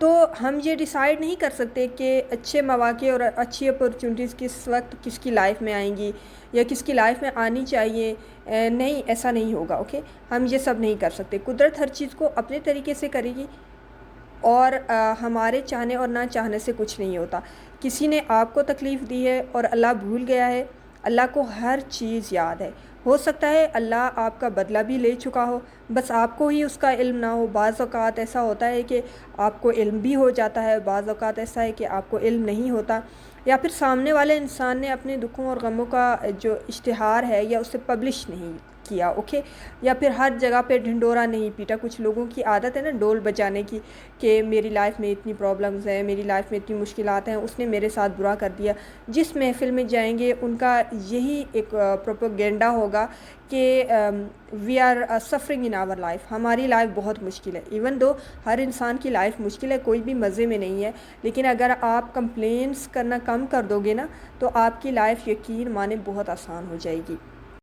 تو ہم یہ ڈیسائیڈ نہیں کر سکتے کہ اچھے مواقع اور اچھی اپرچونیٹیز کس وقت کس کی لائف میں آئیں گی یا کس کی لائف میں آنی چاہیے. نہیں، ایسا نہیں ہوگا. اوکے، ہم یہ سب نہیں کر سکتے. قدرت ہر چیز کو اپنے طریقے سے کرے گی، اور ہمارے چاہنے اور نہ چاہنے سے کچھ نہیں ہوتا. کسی نے آپ کو تکلیف دی ہے اور اللہ بھول گیا ہے. اللہ کو ہر چیز یاد ہے. ہو سکتا ہے اللہ آپ کا بدلہ بھی لے چکا ہو، بس آپ کو ہی اس کا علم نہ ہو. بعض اوقات ایسا ہوتا ہے کہ آپ کو علم بھی ہو جاتا ہے، بعض اوقات ایسا ہے کہ آپ کو علم نہیں ہوتا، یا پھر سامنے والے انسان نے اپنے دکھوں اور غموں کا جو اشتہار ہے یا اسے پبلش نہیں کیا. اوکے، یا پھر ہر جگہ پہ ڈھنڈورا نہیں پیٹا. کچھ لوگوں کی عادت ہے نا ڈول بجانے کی، کہ میری لائف میں اتنی پرابلمز ہیں، میری لائف میں اتنی مشکلات ہیں، اس نے میرے ساتھ برا کر دیا. جس محفل میں جائیں گے ان کا یہی ایک پروپیگنڈا ہوگا کہ we are suffering in our life. ہماری لائف بہت مشکل ہے. ایون دو ہر انسان کی لائف مشکل ہے، کوئی بھی مزے میں نہیں ہے، لیکن اگر آپ کمپلینس کرنا کم کر دو گے نا تو آپ کی لائف یقین مانے بہت آسان ہو جائے گی.